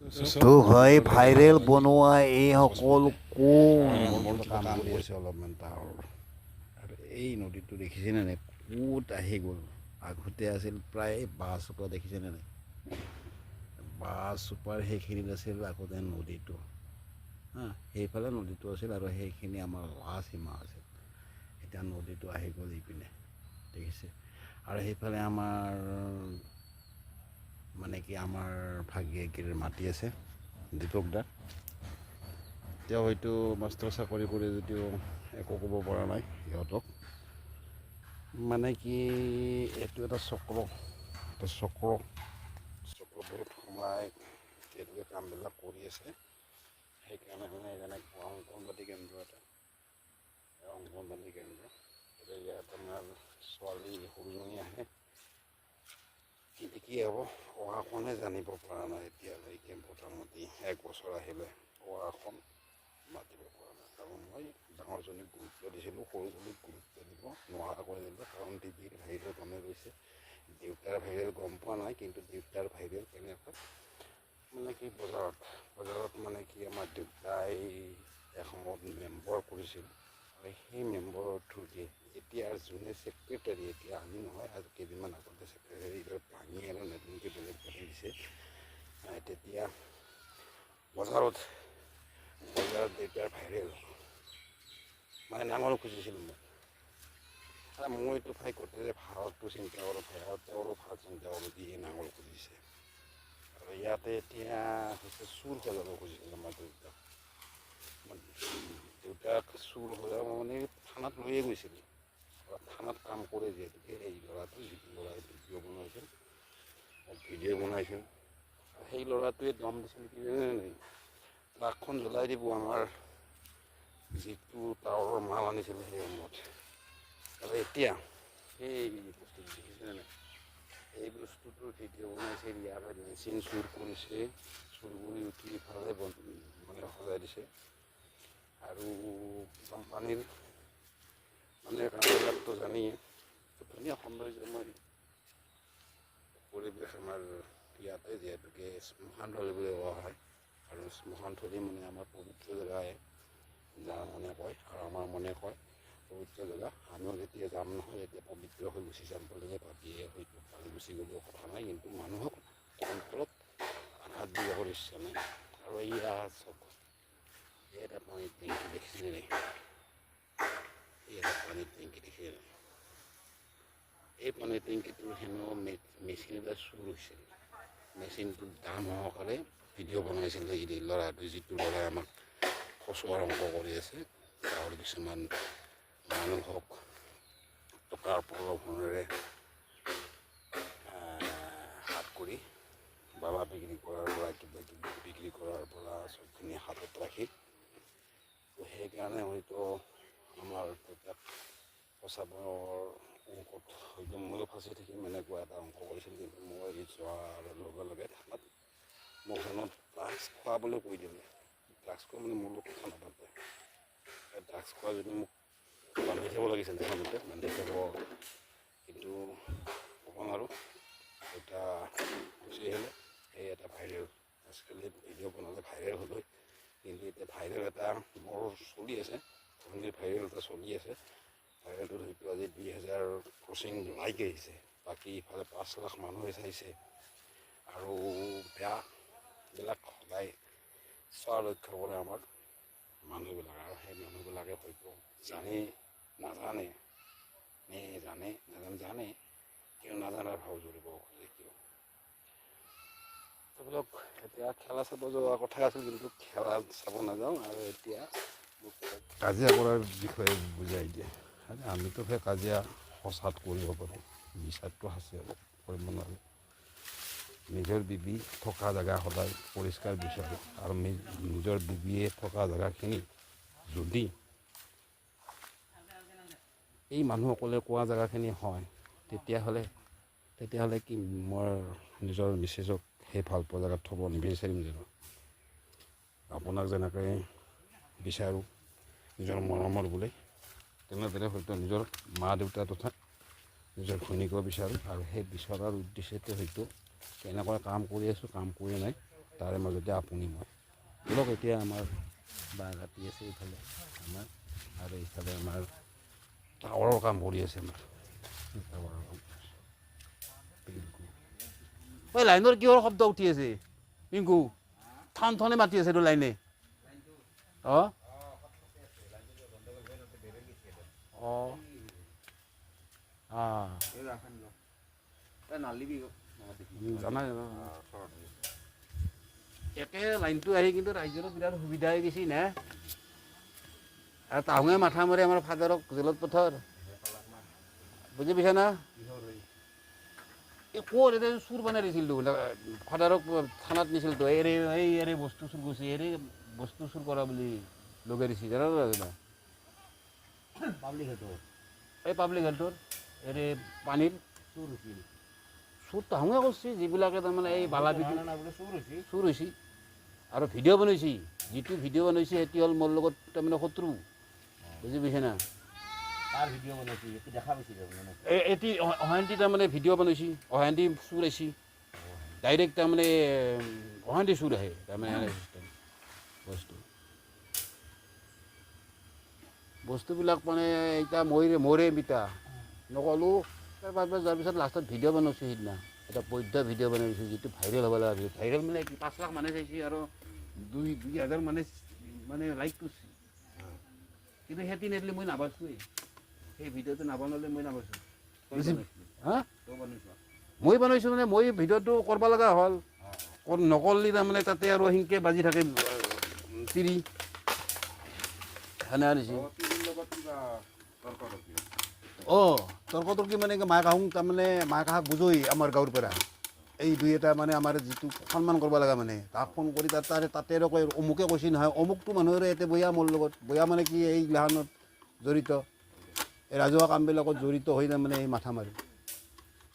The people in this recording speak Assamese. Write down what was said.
তো ভাই ভাইৰেল বনোৱা এই সকলো কোন কাম কৰি আছে অলপমান ডাঙৰ আৰু এই নদীটো দেখিছেনে নাই ক'ত আহি গ'ল আগতে আছিল প্ৰায় বাঁহচোপা দেখিছেনে নাই বাঁহচোপাৰ সেইখিনিত আছিল আগতে নদীটো সেইফালে নদীটো আছিল আৰু সেইখিনি আমাৰ লাষ্ট সীমা আছিল এতিয়া নদীটো আহি গ'ল ইপিনে দেখিছে আৰু সেইফালে আমাৰ মানে কি আমাৰ ভাগিয়াকীৰ মাটি আছে দীপকদাৰ তেওঁ হয়তো মাষ্টৰ চাকৰি কৰি যদিও একো ক'ব পৰা নাই সিহঁতক মানে কি এইটো এটা চক্ৰত বহুত সময় তেওঁলোকে কামবিলাক কৰি আছে সেইকাৰণে মানে যেনেকুৱা অংগনবাদী কেন্দ্ৰ এটা অংগনবাদী কেন্দ্ৰ এতিয়া ইয়াত আমাৰ ছোৱালী সৰুজনী আহে কিন্তু কি হ'ব অহাখনে জানিব পৰা নাই এতিয়ালৈকে মোটামুটি এক বছৰ আহিলে অহাখন মাতিব পৰা নাই কাৰণ মই ডাঙৰজনীক গুৰুত্ব দিছিলোঁ সৰুজনীক গুৰুত্ব দিব নোৱাৰা কৰি দিলোঁ কাৰণ টিভিৰ ভাইৰেল গমে গৈছে দেউতাৰ ভাইৰেল গম পোৱা নাই কিন্তু দেউতাৰ ভাইৰেল কেনেকুৱা মানে কি বজাৰত মানে কি আমাৰ দেউতাই এসময়ত মেম্বৰ কৰিছিল আৰু সেই মেম্বৰৰ থ্ৰুদি এতিয়া যোনে ছেক্ৰেটাৰী এতিয়া আমি নহয় আজি কেইদিনমান আগতে ছেক্ৰেটাৰী ভাঙি আৰু নতুনকৈ বেলেগ পাতি দিছে তেতিয়া বজাৰত দেউতাৰ ভাইৰেল মানে নাঙল খুজিছিল মোক মইতো ভাই গোটেই যে ভাৰতটো চিন্তা কৰোঁ ভাৰতৰো ভাল চিন্তা কৰোঁ দিয়ে নাঙল খুজিছে আৰু ইয়াতে এতিয়া হৈছে চুৰ সজাব খুজিছিল আমাৰ দেউতাক চুৰ সজাব মানে থানাত লৈয়ে গৈছিল থানাত কাম কৰে যিহেতুকে এই ল'ৰাটো যিটো ল'ৰাই ভিডিঅ' বনাইছিল সেই ল'ৰাটোৱে দম দিছিল কি ট্ৰাকখন জ্বলাই দিব আমাৰ যিটো টাৱাৰৰ মাল আনিছিল সেই সময়ত আৰু এতিয়া সেই বস্তুটো দেখিছেনে নাই এই বস্তুটোৰ ভিডিঅ' বনাইছে ইয়াৰে মেচিন চুৰ কৰিছে চুৰ কৰি উঠি ইফালে মানে সজাই দিছে আৰু কোম্পানীৰ মানে কামবিলাকতো জানেই ধুনীয়া সৌন্দৰ্যময় পৰিৱেশ আমাৰ ইয়াতে যিহেতুকে শ্মশানথলী বুলি কোৱা হয় আৰু শ্মশানথলী মানে আমাৰ পবিত্ৰ জেগাই যাৰ মনে কয় আৰু আমাৰ মনে কয় পবিত্ৰ জেগা আমিও যেতিয়া যাম নহয় এতিয়া পবিত্ৰ হৈ গুচি যাম বুলিয়ে ভাবিয়ে হয়তো পানী গুচি গ'লেও কথা নাই কিন্তু মানুহক অন্তৰত আঘাত দিবৰ ইচ্ছা নাই আৰু এয়া চব এই এটা পানীৰ টেংকি দেখিছিলে নেকি এই এটা পানীৰ টেংকি দেখিছিলে নাই এই পানীৰ টেংকিটোৰ হেনো মেচিন এটা চুৰ হৈছিল মেচিনটোৰ দাম সহকাৰে ভিডিঅ' বনাইছিলে এই ল'ৰাটো যিটো ল'ৰাই আমাক ফচুৱাৰ অংক কৰি আছে গাঁৱৰ কিছুমান মানুহক টকাৰ প্ৰলোভনেৰে হাত কৰি বাবা বিক্ৰী কৰাৰ পৰা কিবা কিবি বিক্ৰী কৰাৰ পৰা চবখিনি হাতত ৰাখি সেইকাৰণে হয়তো আমাৰ দেউতাক ফচাবৰ অংকত হয়তো ময়ো ফাঁচি থাকিম এনেকুৱা এটা অংক কৰিছিল কিন্তু মই যোৱাৰ লগে লগে থানাত মোক ফোনত ড্ৰাগছ খোৱাবলৈ কৈ দিলে ড্ৰাগছ খোৱা মানে মোৰ লগত কথা নাপাতে ড্ৰাগছ খোৱা যদি মোক বান্ধি থ'ব লাগিছিল থানাতে বান্ধি থ'ব কিন্তু ক'ব নোৱাৰোঁ এটা গুচি আহিলে সেই এটা ভাইৰেল আজিকালি ভিডিঅ' বনালে ভাইৰেল হ'লে কিন্তু এতিয়া ভাইৰেল এটা মোৰ চলি আছে ভণ্টিৰ ভাইৰেল এটা চলি আছে ভাইৰেলটোত হয়তো আজি 2000 ক্ৰচিং লাইক আহিছে বাকী ইফালে 5 লাখ মানুহে চাইছে আৰু বেয়াবিলাক সদায় চোৱা লক্ষ্য কৰে আমাৰ মানুহবিলাক আৰু সেই মানুহবিলাকে হয়তো জানে নাজানে জানে কিয় নাজানাৰ ভাও জুৰিব খোজে কিয় এইবিলাক এতিয়া খেলা চাব যোৱা কথা আছিল কিন্তু খেলা চাব নাযাওঁ আৰু এতিয়া কাজিয়া কৰাৰ বিষয়ে বুজাই দিয়ে আমিতো সেই কাজিয়া সঁচাত কৰিব পাৰোঁ বিচাৰটো আছে কৰিব নোৱাৰোঁ নিজৰ বিবি থকা জেগা সদায় পৰিষ্কাৰ বিচাৰোঁ আৰু নিজৰ বিবিয়ে থকা জেগাখিনি যদি এই মানুহসকলে কোৱা জেগাখিনি হয় তেতিয়াহ'লে কি মই নিজৰ মিছেছক সেই ভাল পোৱা জেগাত থ'ব নিবিচাৰিম জানো আপোনাক যেনেকৈ বিচাৰোঁ নিজৰ মৰমৰ বুলি তেনেদৰে হয়তো নিজৰ মা দেউতা তথা নিজৰ ঘৈণীকো বিচাৰোঁ আৰু সেই বিচৰাৰ উদ্দেশ্যতে হয়তো কেনেকৈ কাম কৰি আছোঁ কাম কৰি নাই তাৰে মাজতে আপুনি মই ধৰক এতিয়া আমাৰ বাঁহ কাটি আছে এইফালে আমাৰ আৰু এইফালে আমাৰ টাৱাৰৰ কাম কৰি আছে আমাৰ টাৱাৰৰ কাম ঐ লাইনৰ কিহৰ শব্দ উঠি আছে পিংকু থান থানে মাতি আছে এইটো লাইনে অঁ অঁ জানাই একে লাইনটো আহি কিন্তু ৰাইজৰো বিৰাট সুবিধা হৈ গৈছে নে আৰু তাহুঙে মাথা মাৰি আমাৰ ফাদাৰক জেলত পঠাৰ বুজি পাইছা না এই ক'ত এতিয়া চুৰ বনাই দিছিলতো ফাদাৰক থানাত নিছিলতো এৰে বস্তু চুৰ কৰিছে এৰে বস্তু চুৰ কৰা বুলি লগাই দিছে জানা না এই পাব্লিক হেল্থৰ এৰে পানীৰ চুৰ হৈছিল চুৰ তাহুঙে কৰিছে যিবিলাকে তাৰমানে এই বালা চুৰ হৈছে আৰু ভিডিঅ' বনাইছে যিটো ভিডিঅ' বনাইছে সেইটো হ'ল মোৰ লগত তাৰমানে শত্ৰু বুজি পাইছে না এটি অহান্তি তাৰমানে ভিডিঅ' বনাইছে অহান্তি চুৰ আহিছে ডাইৰেক্ট তাৰমানে অহান্তি চুৰ আহে তাৰমানে এনে চিষ্টেম বস্তুবিলাক মানে এতিয়া মৰে বিতা নক'লোঁ তাৰপৰা যোৱাৰ পিছত লাষ্টত ভিডিঅ' বনাইছোঁ সিদিনা এটা বৈধ ভিডিঅ' বনাইছোঁ যিটো ভাইৰেল হ'ব লগা ভিডিঅ' ভাইৰেল মানে 5 লাখ মানুহে চাইছে আৰু 2,000 মানে লাইক কৰিছে কিন্তু সিহঁতি নেদিলে মই নাবাচোঁৱেই সেই ভিডিঅ'টো নাবনালে মই নাবাচোঁ হা মই বনাইছোঁ মানে মই ভিডিঅ'টো কৰিব লগা হ'ল নকৰিলে তাৰমানে তাতে আৰু সেনেকৈ বাজি থাকে তিৰি সেনে আনিছে অঁ তৰ্কতৰ্কি মানে মায়ে কাহুং তাৰমানে মায়ে কাহাক বুজোই আমাৰ গাঁৱৰ পৰা এই দুই এটা মানে আমাৰ যিটো সন্মান কৰিব লগা মানে তাক ফোন কৰি তাতে আৰু কয় অমুকে কৈছে নহয় অমুকটো মানুহৰে ইয়াতে বয়া মোৰ লগত বয়া মানে কি এইগিলাখনত জড়িত এই ৰাজহুৱা কামবিলাকত জড়িত হৈ তাৰমানে এই মাথা মাৰে